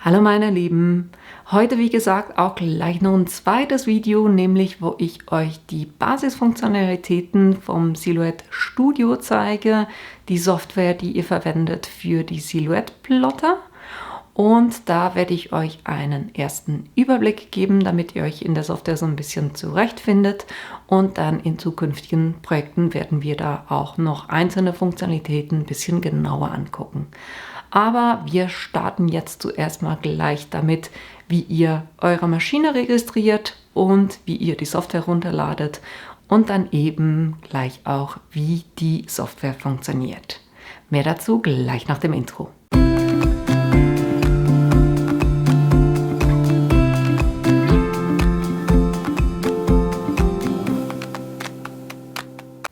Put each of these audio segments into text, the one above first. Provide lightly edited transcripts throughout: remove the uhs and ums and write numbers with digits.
Hallo meine Lieben, heute wie gesagt auch gleich noch ein zweites Video, nämlich wo ich euch die Basisfunktionalitäten vom Silhouette Studio zeige, die Software, die ihr verwendet für die Silhouette Plotter. Und da werde ich euch einen ersten Überblick geben, damit ihr euch in der Software so ein bisschen zurechtfindet. Und dann in zukünftigen Projekten werden wir da auch noch einzelne Funktionalitäten ein bisschen genauer angucken. Aber wir starten jetzt zuerst mal gleich damit, wie ihr eure Maschine registriert und wie ihr die Software runterladet und dann eben gleich auch, wie die Software funktioniert. Mehr dazu gleich nach dem Intro.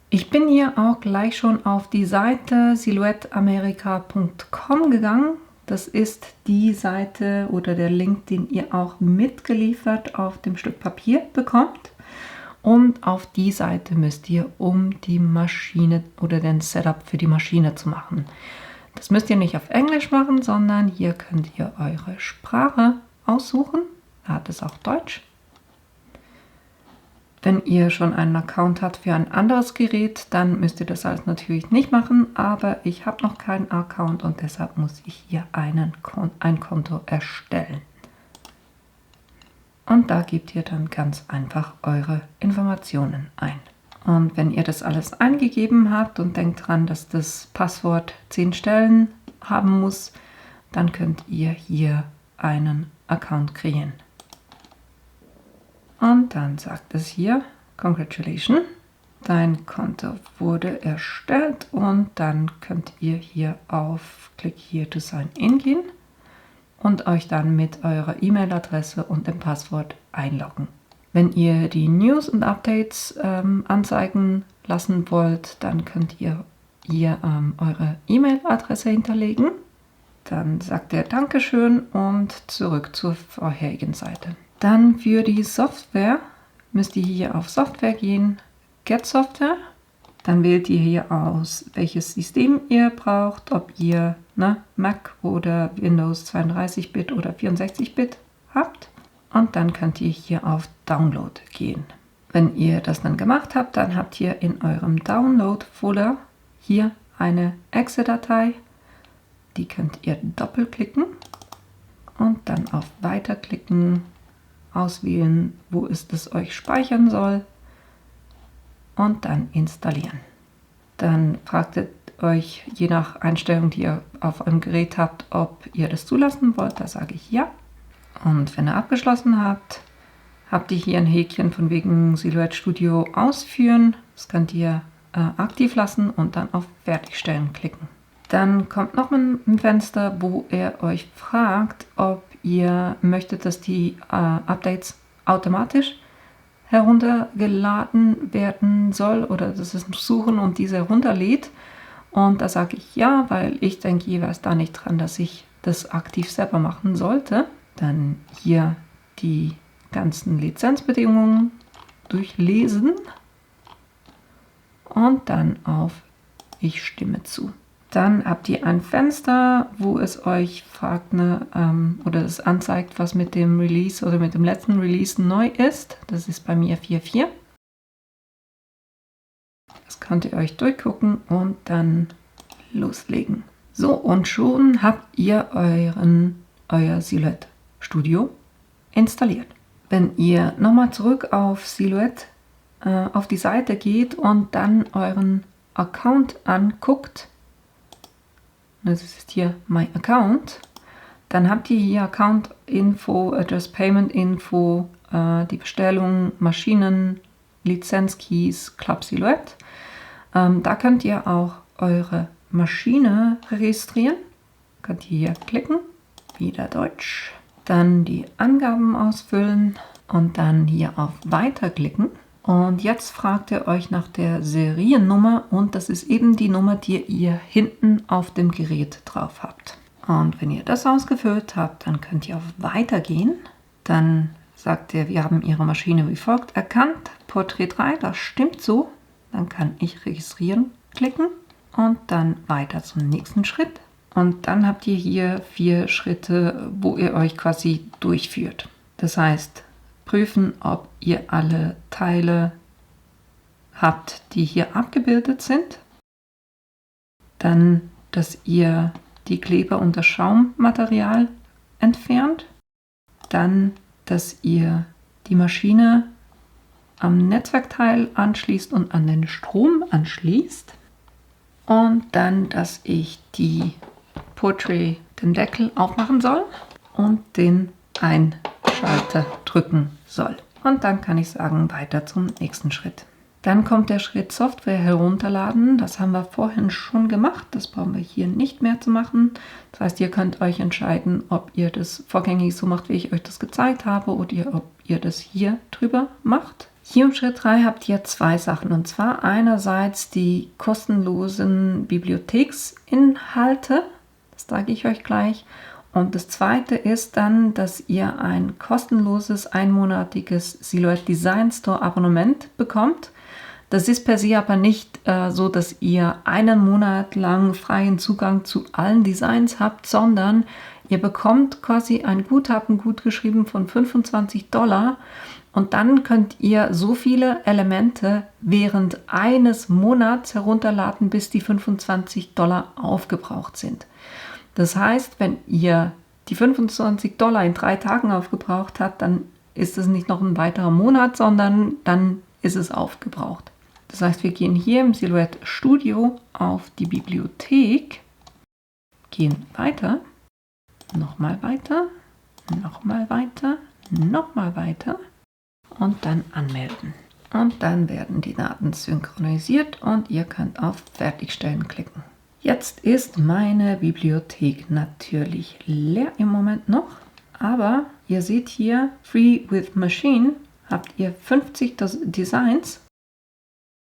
Ich bin hier auch gleich schon auf die Seite silhouetteamerika.com gegangen. Das ist die Seite oder der Link, den ihr auch mitgeliefert auf dem Stück Papier bekommt. Und auf die Seite müsst ihr, um die Maschine oder den Setup für die Maschine zu machen. Das müsst ihr nicht auf Englisch machen, sondern hier könnt ihr eure Sprache aussuchen. Da hat es auch Deutsch. Wenn ihr schon einen Account habt für ein anderes Gerät, dann müsst ihr das alles natürlich nicht machen, aber ich habe noch keinen Account und deshalb muss ich hier ein Konto erstellen. Und da gebt ihr dann ganz einfach eure Informationen ein. Und wenn ihr das alles eingegeben habt und denkt dran, dass das Passwort 10 Stellen haben muss, dann könnt ihr hier einen Account kreieren. Und dann sagt es hier, Congratulations, dein Konto wurde erstellt und dann könnt ihr hier auf Click here to sign in gehen und euch dann mit eurer E-Mail-Adresse und dem Passwort einloggen. Wenn ihr die News und Updates anzeigen lassen wollt, dann könnt ihr hier eure E-Mail-Adresse hinterlegen. Dann sagt er Dankeschön und zurück zur vorherigen Seite. Dann für die Software müsst ihr hier auf Software gehen, Get Software. Dann wählt ihr hier aus, welches System ihr braucht, ob ihr Mac oder Windows 32-Bit oder 64-Bit habt. Und dann könnt ihr hier auf Download gehen. Wenn ihr das dann gemacht habt, dann habt ihr in eurem Download-Folder hier eine Exe-Datei. Die könnt ihr doppelklicken und dann auf Weiter klicken. Auswählen, wo es euch speichern soll und dann installieren. Dann fragt es euch, je nach Einstellung, die ihr auf eurem Gerät habt, ob ihr das zulassen wollt. Da sage ich ja. Und wenn ihr abgeschlossen habt, habt ihr hier ein Häkchen von wegen Silhouette Studio ausführen. Das könnt ihr aktiv lassen und dann auf Fertigstellen klicken. Dann kommt noch ein Fenster, wo er euch fragt, ob ihr möchtet, dass die Updates automatisch heruntergeladen werden soll oder dass es suchen und diese herunterlädt. Und da sage ich ja, weil ich denke jeweils da nicht dran, dass ich das aktiv selber machen sollte. Dann hier die ganzen Lizenzbedingungen durchlesen und dann auf Ich stimme zu. Dann habt ihr ein Fenster, wo es euch fragt oder es anzeigt, was mit dem Release oder mit dem letzten Release neu ist. Das ist bei mir 4.4. Das könnt ihr euch durchgucken und dann loslegen. So, und schon habt ihr euer Silhouette Studio installiert. Wenn ihr nochmal zurück auf Silhouette auf die Seite geht und dann euren Account anguckt, das ist hier My Account, dann habt ihr hier Account Info, Address Payment Info, die Bestellung, Maschinen, Lizenzkeys, Club Silhouette. Da könnt ihr auch eure Maschine registrieren. Könnt ihr hier klicken, wieder Deutsch, dann die Angaben ausfüllen und dann hier auf Weiter klicken. Und jetzt fragt er euch nach der Seriennummer und das ist eben die Nummer, die ihr hinten auf dem Gerät drauf habt. Und wenn ihr das ausgefüllt habt, dann könnt ihr auf Weiter gehen. Dann sagt er, wir haben Ihre Maschine wie folgt erkannt. Porträt 3, das stimmt so. Dann kann ich registrieren klicken und dann weiter zum nächsten Schritt. Und dann habt ihr hier 4 Schritte, wo ihr euch quasi durchführt. Das heißt, prüfen, ob ihr alle Teile habt, die hier abgebildet sind. Dann, dass ihr die Kleber und das Schaummaterial entfernt. Dann, dass ihr die Maschine am Netzwerkteil anschließt und an den Strom anschließt. Und dann, dass ich die Portrait, den Deckel aufmachen soll und den Einschalter drücken soll. Und dann kann ich sagen, weiter zum nächsten Schritt. Dann kommt der Schritt Software herunterladen. Das haben wir vorhin schon gemacht. Das brauchen wir hier nicht mehr zu machen. Das heißt, ihr könnt euch entscheiden, ob ihr das vorgängig so macht, wie ich euch das gezeigt habe, oder ob ihr das hier drüber macht. Hier im Schritt 3 habt ihr 2 Sachen. Und zwar einerseits die kostenlosen Bibliotheksinhalte. Das zeige ich euch gleich. Und das zweite ist dann, dass ihr ein kostenloses einmonatiges Silhouette Design Store Abonnement bekommt. Das ist per se aber nicht so, dass ihr einen Monat lang freien Zugang zu allen Designs habt, sondern ihr bekommt quasi ein Guthaben gut geschrieben von $25 und dann könnt ihr so viele Elemente während eines Monats herunterladen, bis die $25 aufgebraucht sind. Das heißt, wenn ihr die $25 in 3 Tagen aufgebraucht habt, dann ist es nicht noch ein weiterer Monat, sondern dann ist es aufgebraucht. Das heißt, wir gehen hier im Silhouette Studio auf die Bibliothek, gehen weiter, nochmal weiter, nochmal weiter, nochmal weiter und dann anmelden. Und dann werden die Daten synchronisiert und ihr könnt auf Fertigstellen klicken. Jetzt ist meine Bibliothek natürlich leer im Moment noch, aber ihr seht hier, Free with Machine habt ihr 50 Designs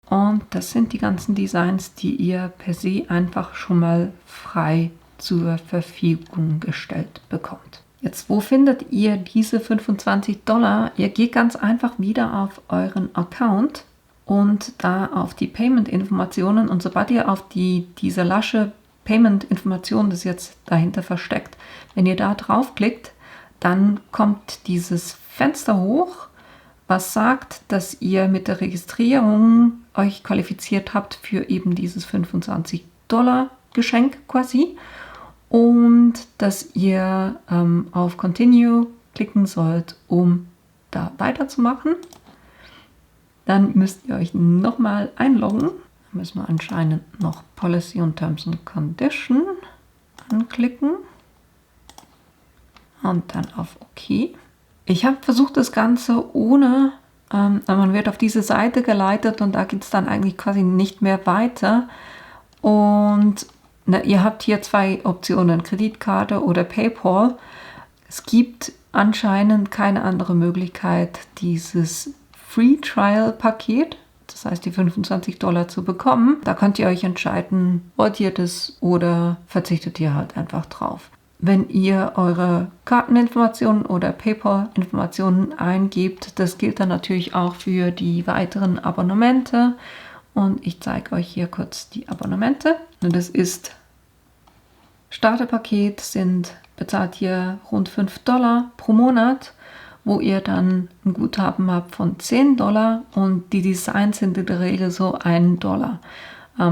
und das sind die ganzen Designs, die ihr per se einfach schon mal frei zur Verfügung gestellt bekommt. Jetzt, wo findet ihr diese $25? Ihr geht ganz einfach wieder auf euren Account und da auf die Payment-Informationen und sobald ihr auf diese lasche Payment-Information, das jetzt dahinter versteckt, wenn ihr da draufklickt, dann kommt dieses Fenster hoch, was sagt, dass ihr mit der Registrierung euch qualifiziert habt für eben dieses $25 Geschenk quasi und dass ihr auf Continue klicken sollt, um da weiterzumachen. Dann müsst ihr euch nochmal einloggen. Da müssen wir anscheinend noch Policy und Terms and Condition anklicken. Und dann auf OK. Ich habe versucht, das Ganze ohne, man wird auf diese Seite geleitet und da geht es dann eigentlich quasi nicht mehr weiter. Und ihr habt hier 2 Optionen, Kreditkarte oder PayPal. Es gibt anscheinend keine andere Möglichkeit, dieses Free Trial Paket, das heißt die $25 zu bekommen. Da könnt ihr euch entscheiden, wollt ihr das oder verzichtet ihr halt einfach drauf. Wenn ihr eure Karteninformationen oder PayPal-Informationen eingebt, das gilt dann natürlich auch für die weiteren Abonnemente. Und ich zeige euch hier kurz die Abonnemente. Und das ist Starterpaket, bezahlt ihr rund $5 pro Monat, wo ihr dann ein Guthaben habt von $10 und die Designs sind in der Regel so $1.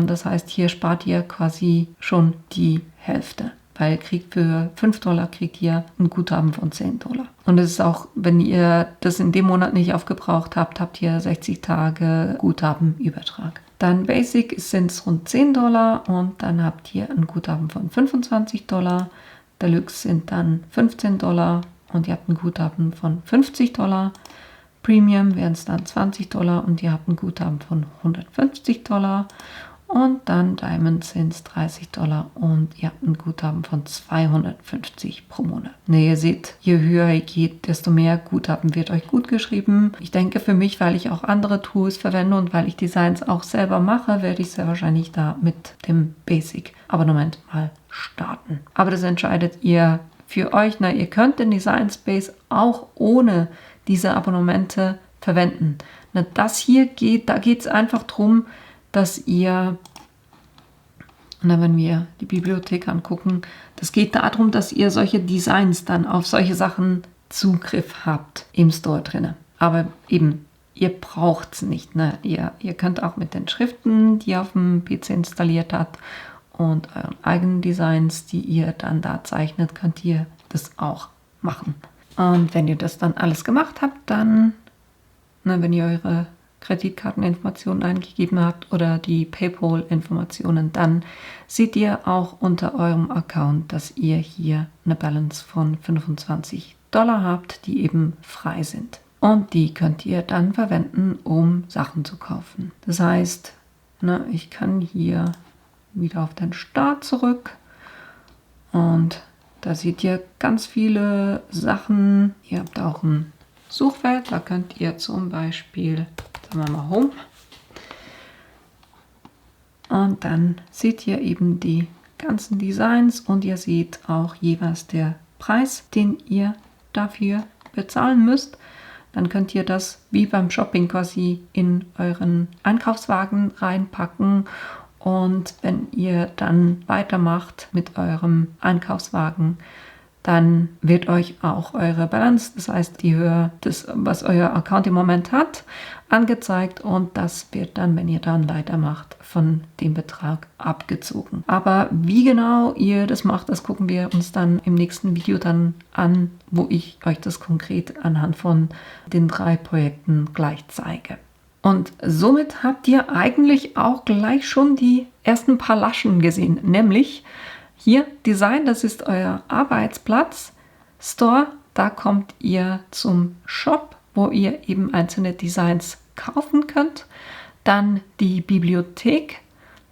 Das heißt, hier spart ihr quasi schon die Hälfte, weil für $5 kriegt ihr ein Guthaben von $10. Und es ist auch, wenn ihr das in dem Monat nicht aufgebraucht habt, habt ihr 60 Tage Guthabenübertrag. Dann Basic sind es rund $10 und dann habt ihr ein Guthaben von $25. Deluxe sind dann $15 und ihr habt ein Guthaben von $50. Premium wären es dann $20 und ihr habt ein Guthaben von $150. Und dann Diamond sind es $30 und ihr habt ein Guthaben von $250 pro Monat. Ihr seht, je höher ihr geht, desto mehr Guthaben wird euch gut geschrieben. Ich denke für mich, weil ich auch andere Tools verwende und weil ich Designs auch selber mache, werde ich sehr wahrscheinlich da mit dem Basic-Abonnement mal starten. Aber das entscheidet ihr für euch. Ihr könnt den Design Space auch ohne diese Abonnemente verwenden. Das hier geht, da geht es einfach darum, dass ihr Und dann, wenn wir die Bibliothek angucken, das geht darum, dass ihr solche Designs dann auf solche Sachen Zugriff habt im Store drin. Aber eben, ihr braucht es nicht. Ne? Ihr könnt auch mit den Schriften, die ihr auf dem PC installiert habt und euren eigenen Designs, die ihr dann da zeichnet, könnt ihr das auch machen. Und wenn ihr das dann alles gemacht habt, dann, wenn ihr eure Kreditkarteninformationen eingegeben habt oder die PayPal-Informationen, dann seht ihr auch unter eurem Account, dass ihr hier eine Balance von $25 habt, die eben frei sind. Und die könnt ihr dann verwenden, um Sachen zu kaufen. Das heißt, ich kann hier wieder auf den Start zurück und da seht ihr ganz viele Sachen. Ihr habt auch ein Suchfeld, da könnt ihr zum Beispiel, sagen wir mal Home, und dann seht ihr eben die ganzen Designs und ihr seht auch jeweils der Preis, den ihr dafür bezahlen müsst. Dann könnt ihr das wie beim Shopping quasi in euren Einkaufswagen reinpacken. Und wenn ihr dann weitermacht mit eurem Einkaufswagen, dann wird euch auch eure Balance, das heißt die Höhe, was euer Account im Moment hat, angezeigt. Und das wird dann, wenn ihr dann weitermacht, von dem Betrag abgezogen. Aber wie genau ihr das macht, das gucken wir uns dann im nächsten Video dann an, wo ich euch das konkret anhand von den 3 Projekten gleich zeige. Und somit habt ihr eigentlich auch gleich schon die ersten paar Laschen gesehen, nämlich hier Design, das ist euer Arbeitsplatz, Store, da kommt ihr zum Shop, wo ihr eben einzelne Designs kaufen könnt. Dann die Bibliothek,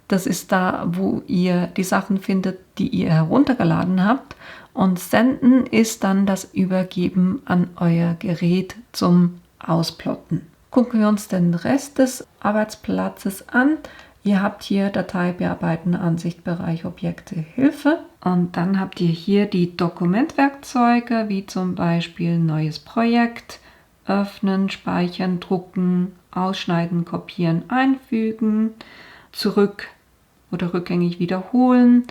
das ist da, wo ihr die Sachen findet, die ihr heruntergeladen habt. Und Senden ist dann das Übergeben an euer Gerät zum Ausplotten. Gucken wir uns den Rest des Arbeitsplatzes an. Ihr habt hier Datei bearbeiten, Ansicht, Bereich, Objekte, Hilfe. Und dann habt ihr hier die Dokumentwerkzeuge, wie zum Beispiel neues Projekt, öffnen, speichern, drucken, ausschneiden, kopieren, einfügen, zurück oder rückgängig wiederholen,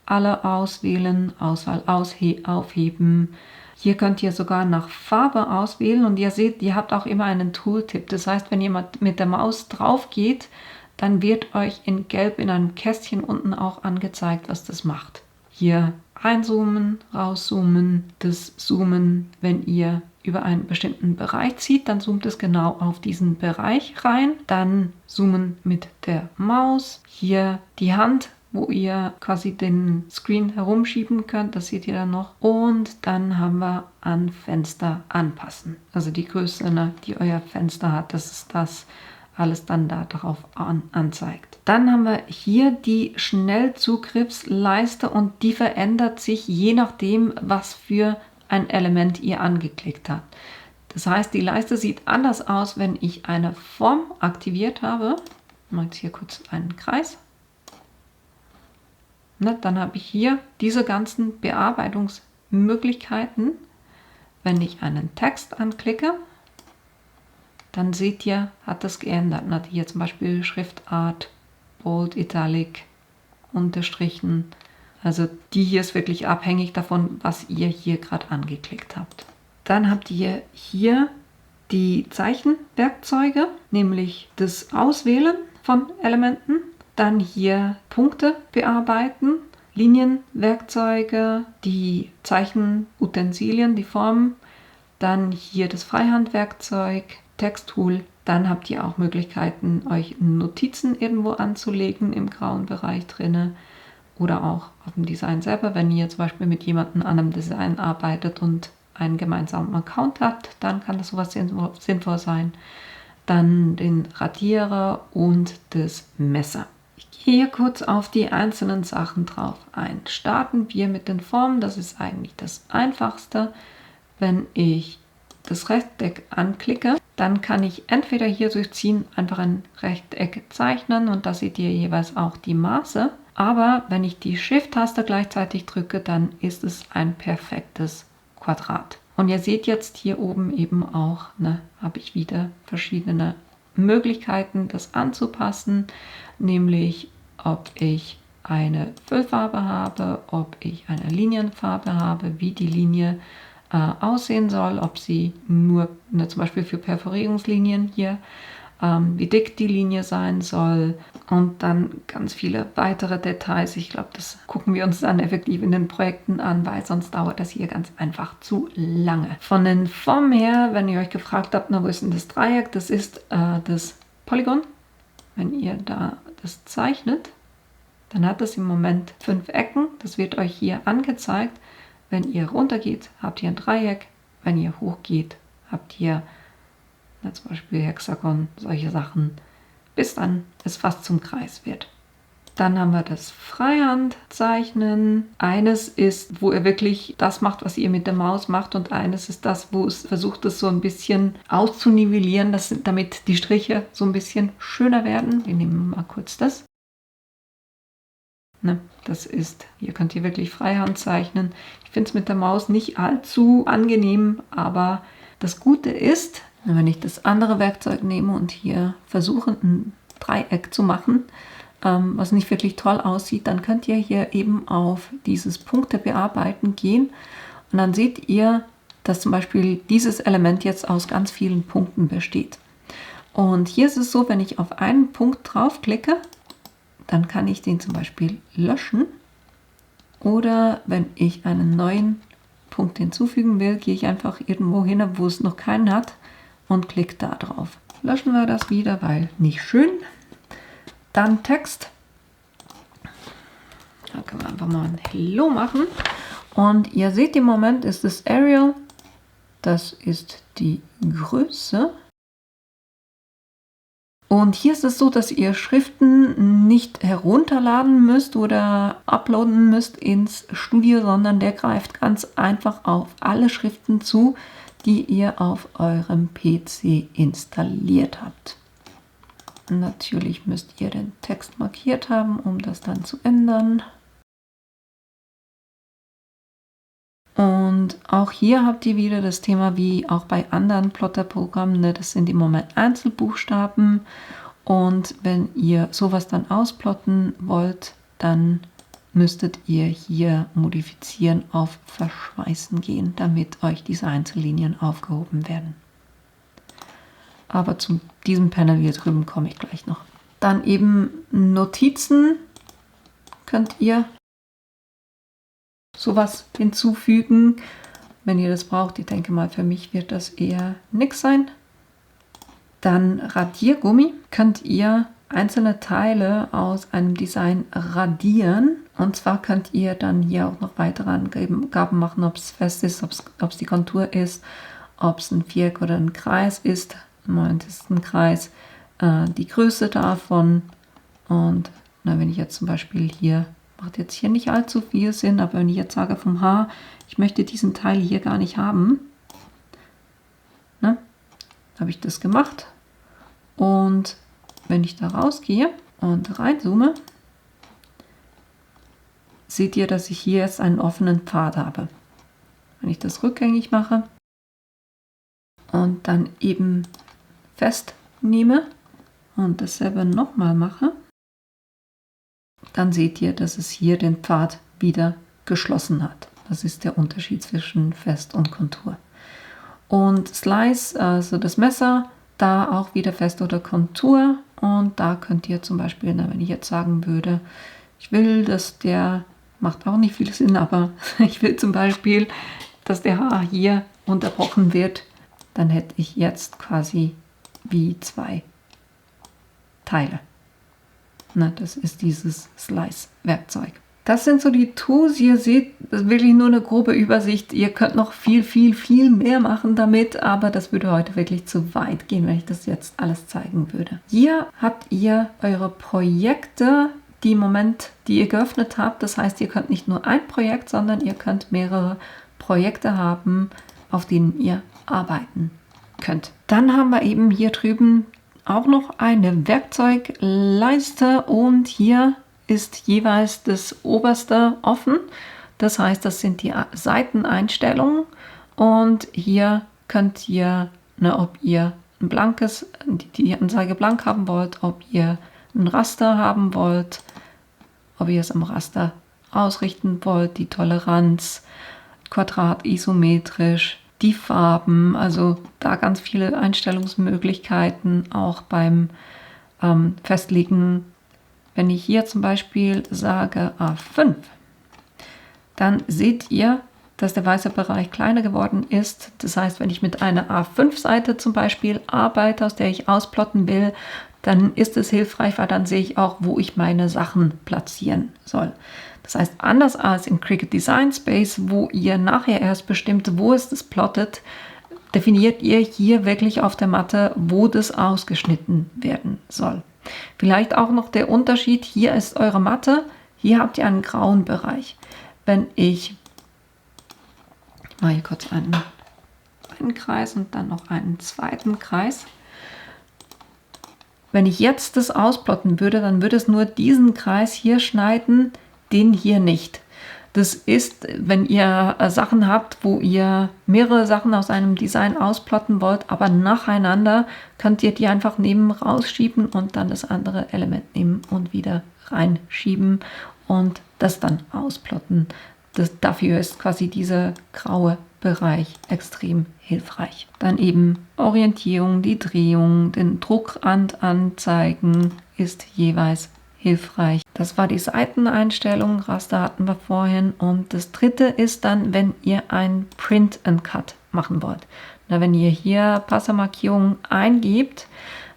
alle auswählen, Auswahl aufheben. Hier könnt ihr sogar nach Farbe auswählen und ihr seht, ihr habt auch immer einen Tooltip. Das heißt, wenn jemand mit der Maus drauf geht, dann wird euch in Gelb in einem Kästchen unten auch angezeigt, was das macht. Hier reinzoomen, rauszoomen, das Zoomen, wenn ihr über einen bestimmten Bereich zieht, dann zoomt es genau auf diesen Bereich rein. Dann zoomen mit der Maus. Hier die Hand, wo ihr quasi den Screen herumschieben könnt, das seht ihr dann noch. Und dann haben wir an Fenster anpassen. Also die Größe, die euer Fenster hat, das ist das, alles dann da darauf anzeigt. Dann haben wir hier die Schnellzugriffsleiste und die verändert sich je nachdem, was für ein Element ihr angeklickt habt. Das heißt, die Leiste sieht anders aus, wenn ich eine Form aktiviert habe. Ich mache jetzt hier kurz einen Kreis. Dann habe ich hier diese ganzen Bearbeitungsmöglichkeiten. Wenn ich einen Text anklicke, dann seht ihr, hat das geändert. Man hat hier zum Beispiel Schriftart, Bold, Italic, unterstrichen. Also die hier ist wirklich abhängig davon, was ihr hier gerade angeklickt habt. Dann habt ihr hier die Zeichenwerkzeuge, nämlich das Auswählen von Elementen. Dann hier Punkte bearbeiten, Linienwerkzeuge, die Zeichenutensilien, die Formen. Dann hier das Freihandwerkzeug, Texttool. Dann habt ihr auch Möglichkeiten, euch Notizen irgendwo anzulegen im grauen Bereich drinne oder auch auf dem Design selber. Wenn ihr zum Beispiel mit jemandem an einem Design arbeitet und einen gemeinsamen Account habt, dann kann das sowas sinnvoll sein. Dann den Radierer und das Messer. Ich gehe hier kurz auf die einzelnen Sachen drauf ein. Starten wir mit den Formen, das ist eigentlich das Einfachste. Wenn ich das Rechteck anklicke, dann kann ich entweder hier durchziehen, einfach ein Rechteck zeichnen und da seht ihr jeweils auch die Maße. Aber wenn ich die Shift-Taste gleichzeitig drücke, dann ist es ein perfektes Quadrat. Und ihr seht jetzt hier oben eben auch, habe ich wieder verschiedene Möglichkeiten, das anzupassen, nämlich ob ich eine Füllfarbe habe, ob ich eine Linienfarbe habe, wie die Linie aussehen soll, ob sie nur zum Beispiel für Perforierungslinien hier, wie dick die Linie sein soll und dann ganz viele weitere Details. Ich glaube, das gucken wir uns dann effektiv in den Projekten an, weil sonst dauert das hier ganz einfach zu lange. Von den Formen her, wenn ihr euch gefragt habt, na, wo ist denn das Dreieck? Das ist das Polygon. Wenn ihr da das zeichnet, dann hat es im Moment 5 Ecken. Das wird euch hier angezeigt. Wenn ihr runter geht, habt ihr ein Dreieck. Wenn ihr hoch geht, habt ihr zum Beispiel Hexagon, solche Sachen, bis dann es fast zum Kreis wird. Dann haben wir das Freihandzeichnen. Eines ist, wo ihr wirklich das macht, was ihr mit der Maus macht, und eines ist das, wo es versucht, es so ein bisschen auszunivellieren, damit die Striche so ein bisschen schöner werden. Wir nehmen mal kurz das. Ne, das ist, hier könnt ihr wirklich Freihand zeichnen. Ich finde es mit der Maus nicht allzu angenehm, aber das Gute ist, wenn ich das andere Werkzeug nehme und hier versuche, ein Dreieck zu machen, was nicht wirklich toll aussieht, dann könnt ihr hier eben auf dieses Punkte bearbeiten gehen und dann seht ihr, dass zum Beispiel dieses Element jetzt aus ganz vielen Punkten besteht. Und hier ist es so, wenn ich auf einen Punkt draufklicke, dann kann ich den zum Beispiel löschen, oder wenn ich einen neuen Punkt hinzufügen will, gehe ich einfach irgendwo hin, wo es noch keinen hat, und klicke da drauf. Löschen wir das wieder, weil nicht schön. Dann Text. Da können wir einfach mal ein Hello machen. Und ihr seht im Moment ist es Arial. Das ist die Größe. Und hier ist es so, dass ihr Schriften nicht herunterladen müsst oder uploaden müsst ins Studio, sondern der greift ganz einfach auf alle Schriften zu, die ihr auf eurem PC installiert habt. Natürlich müsst ihr den Text markiert haben, um das dann zu ändern. Und auch hier habt ihr wieder das Thema wie auch bei anderen Plotterprogrammen, ne? Das sind im Moment Einzelbuchstaben, und wenn ihr sowas dann ausplotten wollt, dann müsstet ihr hier modifizieren auf Verschweißen gehen, damit euch diese Einzellinien aufgehoben werden. Aber zu diesem Panel hier drüben komme ich gleich noch. Dann eben Notizen könnt ihr sowas hinzufügen, wenn ihr das braucht. Ich denke mal, für mich wird das eher nix sein. Dann Radiergummi. Könnt ihr einzelne Teile aus einem Design radieren. Und zwar könnt ihr dann hier auch noch weitere Angaben machen, ob es fest ist, ob es die Kontur ist, ob es ein Viereck oder ein Kreis ist. Im Moment ist es ein Kreis. Die Größe davon. Und wenn ich jetzt zum Beispiel hier, macht jetzt hier nicht allzu viel Sinn, aber wenn ich jetzt sage vom Haar, ich möchte diesen Teil hier gar nicht haben, habe ich das gemacht. Und wenn ich da rausgehe und reinzoome, seht ihr, dass ich hier jetzt einen offenen Pfad habe. Wenn ich das rückgängig mache und dann eben festnehme und dasselbe nochmal mache, dann seht ihr, dass es hier den Pfad wieder geschlossen hat. Das ist der Unterschied zwischen Fest und Kontur. Und Slice, also das Messer, da auch wieder Fest oder Kontur. Und da könnt ihr zum Beispiel, wenn ich jetzt sagen würde, ich will, dass der, macht auch nicht viel Sinn, aber ich will zum Beispiel, dass der Haar hier unterbrochen wird, dann hätte ich jetzt quasi wie 2 Teile. Das ist dieses Slice-Werkzeug. Das sind so die Tools. Ihr seht, das ist wirklich nur eine grobe Übersicht. Ihr könnt noch viel, viel, viel mehr machen damit, aber das würde heute wirklich zu weit gehen, wenn ich das jetzt alles zeigen würde. Hier habt ihr eure Projekte, die im Moment, die ihr geöffnet habt. Das heißt, ihr könnt nicht nur ein Projekt, sondern ihr könnt mehrere Projekte haben, auf denen ihr arbeiten könnt. Dann haben wir eben hier drüben auch noch eine Werkzeugleiste, und hier ist jeweils das oberste offen. Das heißt, das sind die Seiteneinstellungen, und hier könnt ihr, ob ihr ein blankes, die Anzeige blank haben wollt, ob ihr ein Raster haben wollt, ob ihr es im Raster ausrichten wollt, die Toleranz, Quadrat, isometrisch, die Farben, also da ganz viele Einstellungsmöglichkeiten, auch beim Festlegen. Wenn ich hier zum Beispiel sage A5, dann seht ihr, dass der weiße Bereich kleiner geworden ist. Das heißt, wenn ich mit einer A5-Seite zum Beispiel arbeite, aus der ich ausplotten will, dann ist es hilfreich, weil dann sehe ich auch, wo ich meine Sachen platzieren soll. Das heißt, anders als in Cricut Design Space, wo ihr nachher erst bestimmt, wo es das plottet, definiert ihr hier wirklich auf der Matte, wo das ausgeschnitten werden soll. Vielleicht auch noch der Unterschied, hier ist eure Matte, hier habt ihr einen grauen Bereich. Wenn ich mache hier kurz einen Kreis und dann noch einen zweiten Kreis. Wenn ich jetzt das ausplotten würde, dann würde es nur diesen Kreis hier schneiden, den hier nicht. Das ist, wenn ihr Sachen habt, wo ihr mehrere Sachen aus einem Design ausplotten wollt, aber nacheinander, könnt ihr die einfach neben rausschieben und dann das andere Element nehmen und wieder reinschieben und das dann ausplotten. Dafür ist quasi dieser graue Bereich extrem hilfreich. Dann eben Orientierung, die Drehung, den Druckrand anzeigen ist jeweils hilfreich. Das war die Seiteneinstellung, Raster hatten wir vorhin. Und das dritte ist dann, wenn ihr ein Print and Cut machen wollt. Na, wenn ihr hier Passermarkierungen eingebt,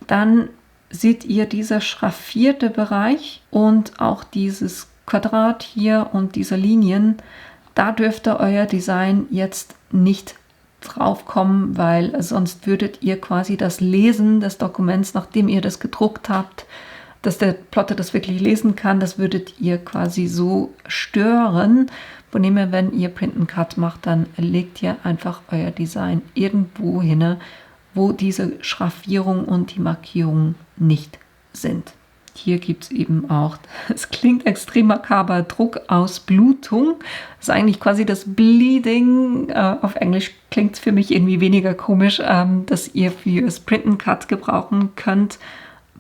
dann seht ihr dieser schraffierte Bereich und auch dieses Quadrat hier und diese Linien. Da dürfte euer Design jetzt nicht drauf kommen, weil sonst würdet ihr quasi das Lesen des Dokuments, nachdem ihr das gedruckt habt, dass der Plotter das wirklich lesen kann, das würdet ihr quasi so stören. Von dem her, wenn ihr Print and Cut macht, dann legt ihr einfach euer Design irgendwo hin, wo diese Schraffierung und die Markierungen nicht sind. Hier gibt es eben auch, es klingt extrem makaber, Druckausblutung. Das ist eigentlich quasi das Bleeding. Auf Englisch klingt es für mich irgendwie weniger komisch, dass ihr fürs Print and Cut gebrauchen könnt.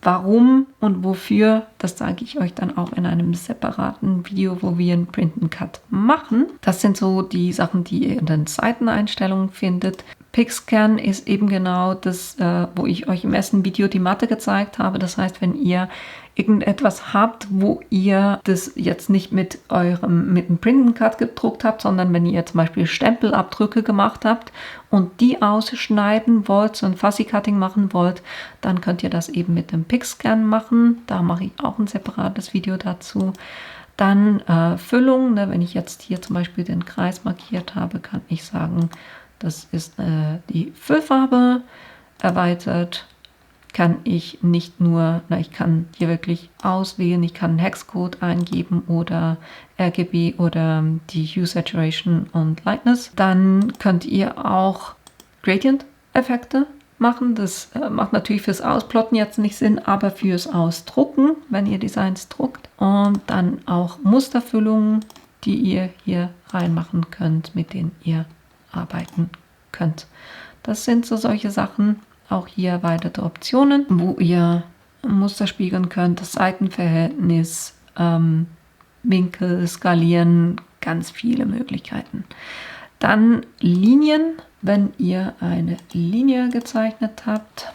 Warum und wofür, das zeige ich euch dann auch in einem separaten Video, wo wir einen Print and Cut machen. Das sind so die Sachen, die ihr in den Seiteneinstellungen findet. Pixscan ist eben genau das, wo ich euch im ersten Video die Matte gezeigt habe. Das heißt, wenn ihr irgendetwas habt, wo ihr das jetzt nicht mit dem Print and Cut gedruckt habt, sondern wenn ihr zum Beispiel Stempelabdrücke gemacht habt und die ausschneiden wollt, so ein Fussy Cutting machen wollt, dann könnt ihr das eben mit dem Pixscan machen. Da mache ich auch ein separates Video dazu. Dann Füllung, ne, wenn ich jetzt hier zum Beispiel den Kreis markiert habe, kann ich sagen, das ist die Füllfarbe. Erweitert kann ich nicht nur, ich kann hier wirklich auswählen, ich kann Hexcode eingeben oder RGB oder die Hue, Saturation und Lightness. Dann könnt ihr auch Gradient-Effekte machen. Das macht natürlich fürs Ausplotten jetzt nicht Sinn, aber fürs Ausdrucken, wenn ihr Designs druckt. Und dann auch Musterfüllungen, die ihr hier reinmachen könnt, mit denen ihr arbeiten könnt. Das sind so solche Sachen. Auch hier erweiterte Optionen, wo ihr Muster spiegeln könnt, das Seitenverhältnis, Winkel, skalieren, ganz viele Möglichkeiten. Dann Linien, wenn ihr eine Linie gezeichnet habt,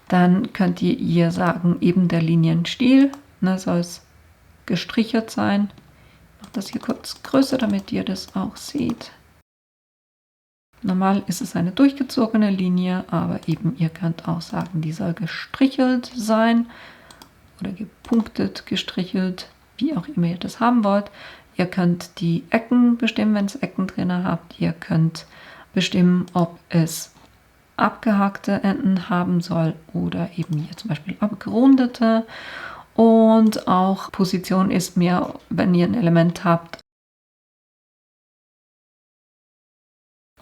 dann könnt ihr hier sagen, eben der Linienstil, soll es gestrichelt sein. Ich mache das hier kurz größer, damit ihr das auch seht. Normal ist es eine durchgezogene Linie, aber eben ihr könnt auch sagen, die soll gestrichelt sein oder gepunktet, gestrichelt, wie auch immer ihr das haben wollt. Ihr könnt die Ecken bestimmen, wenn es Ecken drin habt. Ihr könnt bestimmen, ob es abgehackte Enden haben soll oder eben hier zum Beispiel abgerundete. Und auch Position ist mehr, wenn ihr ein Element habt.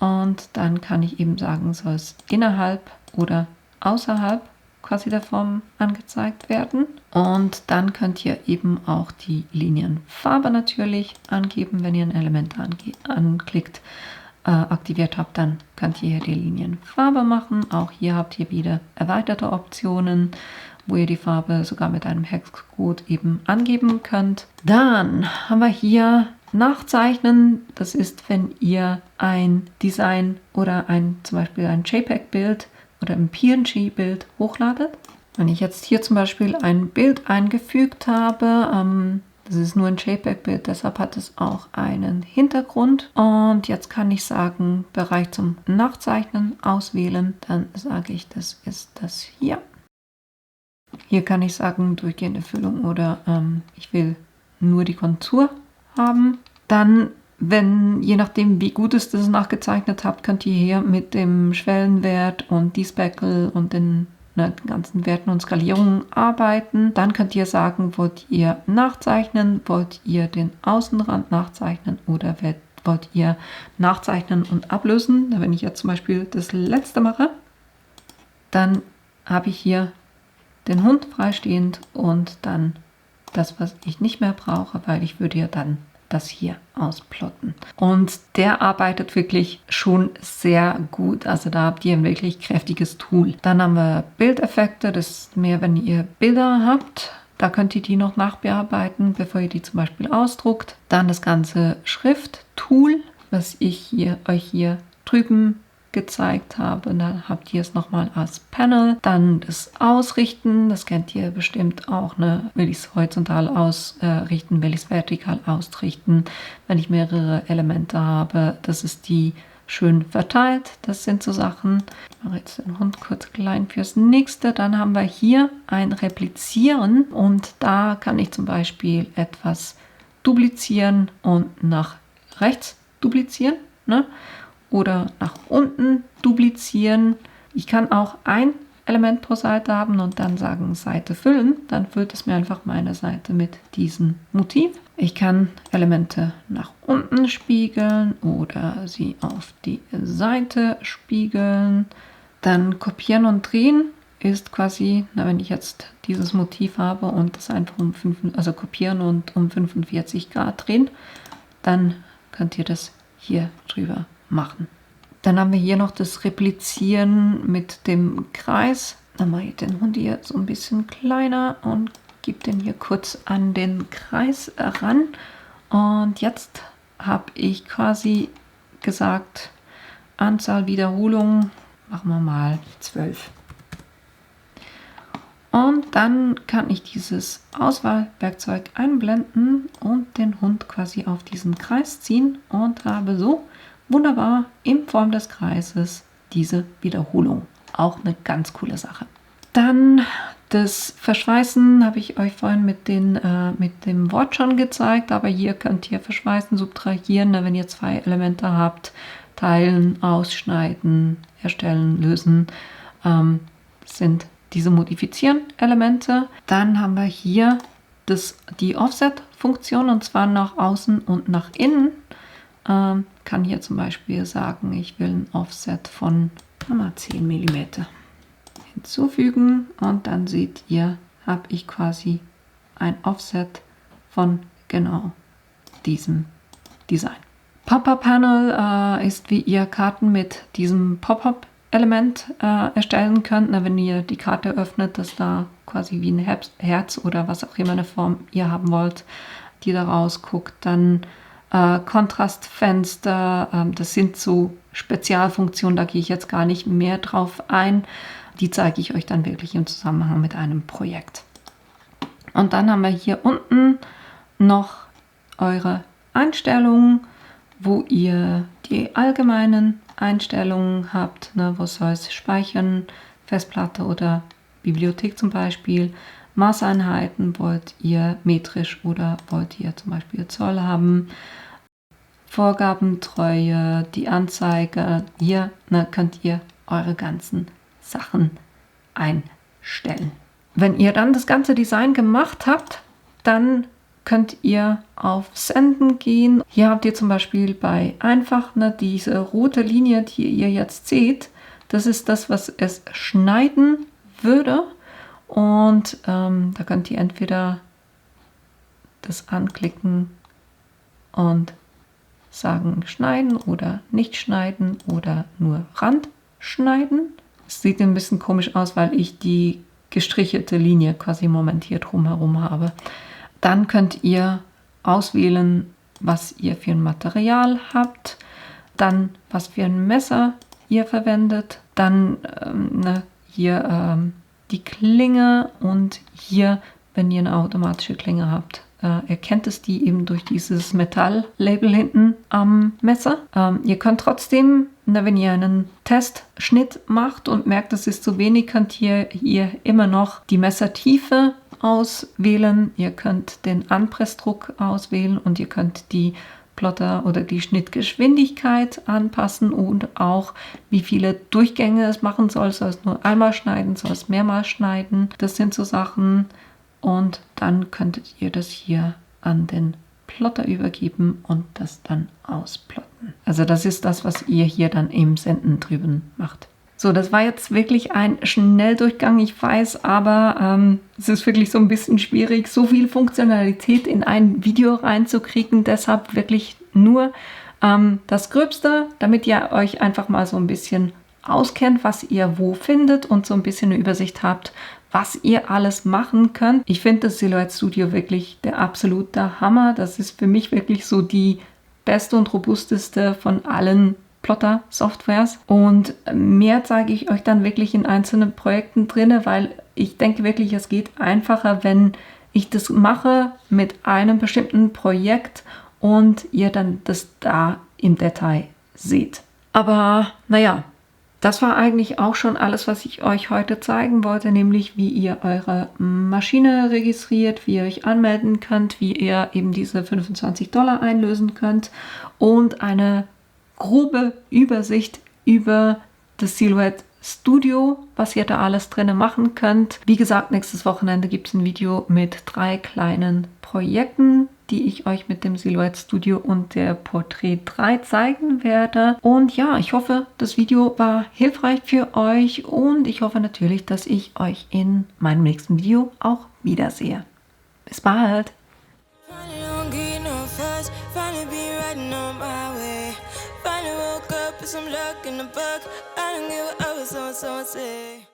Und dann kann ich eben sagen, soll es innerhalb oder außerhalb quasi der Form angezeigt werden. Und dann könnt ihr eben auch die Linienfarbe natürlich angeben. Wenn ihr ein Element anklickt, aktiviert habt, dann könnt ihr hier die Linienfarbe machen. Auch hier habt ihr wieder erweiterte Optionen. wo ihr die Farbe sogar mit einem Hexcode eben angeben könnt. Dann haben wir hier Nachzeichnen. Das ist, wenn ihr ein Design oder zum Beispiel ein JPEG-Bild oder ein PNG-Bild hochladet. Wenn ich jetzt hier zum Beispiel ein Bild eingefügt habe, das ist nur ein JPEG-Bild, deshalb hat es auch einen Hintergrund. Und jetzt kann ich sagen, Bereich zum Nachzeichnen auswählen. Dann sage ich, das ist das hier. Hier kann ich sagen, durchgehende Füllung oder ich will nur die Kontur haben. Dann, je nachdem wie gut es das nachgezeichnet habt, könnt ihr hier mit dem Schwellenwert und Despeckle und den ganzen Werten und Skalierungen arbeiten. Dann könnt ihr sagen, wollt ihr nachzeichnen, wollt ihr den Außenrand nachzeichnen oder wollt ihr nachzeichnen und ablösen. Wenn ich jetzt zum Beispiel das letzte mache, dann habe ich hier den Hund freistehend und dann das, was ich nicht mehr brauche, weil ich würde ja dann das hier ausplotten. Und der arbeitet wirklich schon sehr gut. Also da habt ihr ein wirklich kräftiges Tool. Dann haben wir Bildeffekte. Das ist mehr, wenn ihr Bilder habt. Da könnt ihr die noch nachbearbeiten, bevor ihr die zum Beispiel ausdruckt. Dann das ganze Schrifttool, was ich euch hier drüben gezeigt habe. Dann habt ihr es nochmal als Panel. Dann das Ausrichten, das kennt ihr bestimmt auch. Will ich es horizontal ausrichten, will ich es vertikal ausrichten. Wenn ich mehrere Elemente habe, dass es die schön verteilt. Das sind so Sachen. Ich mache jetzt den Hund kurz klein fürs nächste. Dann haben wir hier ein Replizieren und da kann ich zum Beispiel etwas duplizieren und nach rechts duplizieren. Oder nach unten duplizieren. Ich kann auch ein Element pro Seite haben und dann sagen Seite füllen. Dann füllt es mir einfach meine Seite mit diesem Motiv. Ich kann Elemente nach unten spiegeln oder sie auf die Seite spiegeln. Dann kopieren und drehen ist quasi, wenn ich jetzt dieses Motiv habe und das einfach kopieren und um 45 Grad drehen, dann könnt ihr das hier drüber machen. Dann haben wir hier noch das Replizieren mit dem Kreis. Dann mache ich den Hund hier so ein bisschen kleiner und gebe den hier kurz an den Kreis ran. Und jetzt habe ich quasi gesagt, Anzahl Wiederholungen, machen wir mal 12. Und dann kann ich dieses Auswahlwerkzeug einblenden und den Hund quasi auf diesen Kreis ziehen und habe so wunderbar in Form des Kreises diese Wiederholung. Auch eine ganz coole Sache. Dann das Verschweißen habe ich euch vorhin mit dem Wort schon gezeigt, aber hier könnt ihr verschweißen, subtrahieren, wenn ihr zwei Elemente habt, teilen, ausschneiden, erstellen, lösen, sind diese Modifizieren-Elemente. Dann haben wir hier die Offset-Funktion und zwar nach außen und nach innen. Kann hier zum Beispiel sagen, ich will ein Offset von 10 mm hinzufügen und dann seht ihr, habe ich quasi ein Offset von genau diesem Design. Pop-up-Panel ist, wie ihr Karten mit diesem Pop-up-Element erstellen könnt. Wenn ihr die Karte öffnet, dass da quasi wie ein Herz oder was auch immer eine Form ihr haben wollt, die da rausguckt, dann Kontrastfenster, das sind so Spezialfunktionen, da gehe ich jetzt gar nicht mehr drauf ein. Die zeige ich euch dann wirklich im Zusammenhang mit einem Projekt. Und dann haben wir hier unten noch eure Einstellungen, wo ihr die allgemeinen Einstellungen habt, wo soll es speichern, Festplatte oder Bibliothek zum Beispiel. Maßeinheiten, wollt ihr metrisch oder wollt ihr zum Beispiel Zoll haben. Vorgabentreue, die Anzeige, hier könnt ihr eure ganzen Sachen einstellen. Wenn ihr dann das ganze Design gemacht habt, dann könnt ihr auf Senden gehen. Hier habt ihr zum Beispiel bei einfach diese rote Linie, die ihr jetzt seht, das ist das, was es schneiden würde. Und da könnt ihr entweder das anklicken und sagen schneiden oder nicht schneiden oder nur Rand schneiden. Es sieht ein bisschen komisch aus, weil ich die gestrichelte Linie quasi montiert drumherum habe. Dann könnt ihr auswählen, was ihr für ein Material habt, dann was für ein Messer ihr verwendet, dann hier die Klinge und hier, wenn ihr eine automatische Klinge habt, erkennt es die eben durch dieses Metalllabel hinten am Messer. Ihr könnt trotzdem, wenn ihr einen Testschnitt macht und merkt, es ist zu wenig, könnt ihr hier immer noch die Messertiefe auswählen. Ihr könnt den Anpressdruck auswählen und ihr könnt die Plotter oder die Schnittgeschwindigkeit anpassen und auch wie viele Durchgänge es machen soll. Soll es nur einmal schneiden, soll es mehrmals schneiden? Das sind so Sachen. Und dann könntet ihr das hier an den Plotter übergeben und das dann ausplotten. Also das ist das, was ihr hier dann im Senden drüben macht. So, das war jetzt wirklich ein Schnelldurchgang, ich weiß, aber es ist wirklich so ein bisschen schwierig, so viel Funktionalität in ein Video reinzukriegen. Deshalb wirklich nur das Gröbste, damit ihr euch einfach mal so ein bisschen auskennt, was ihr wo findet und so ein bisschen eine Übersicht habt, was ihr alles machen könnt. Ich finde das Silhouette Studio wirklich der absolute Hammer. Das ist für mich wirklich so die beste und robusteste von allen Plotter-Softwares. Und mehr zeige ich euch dann wirklich in einzelnen Projekten drin, weil ich denke wirklich, es geht einfacher, wenn ich das mache mit einem bestimmten Projekt und ihr dann das da im Detail seht. Aber naja, das war eigentlich auch schon alles, was ich euch heute zeigen wollte, nämlich wie ihr eure Maschine registriert, wie ihr euch anmelden könnt, wie ihr eben diese $25 einlösen könnt und eine grobe Übersicht über das Silhouette Studio, was ihr da alles drin machen könnt. Wie gesagt, nächstes Wochenende gibt es ein Video mit 3 kleinen Projekten, die ich euch mit dem Silhouette Studio und der Portrait 3 zeigen werde. Und ja, ich hoffe, das Video war hilfreich für euch und ich hoffe natürlich, dass ich euch in meinem nächsten Video auch wiedersehe. Bis bald! Some luck in the book. I don't give a someone say.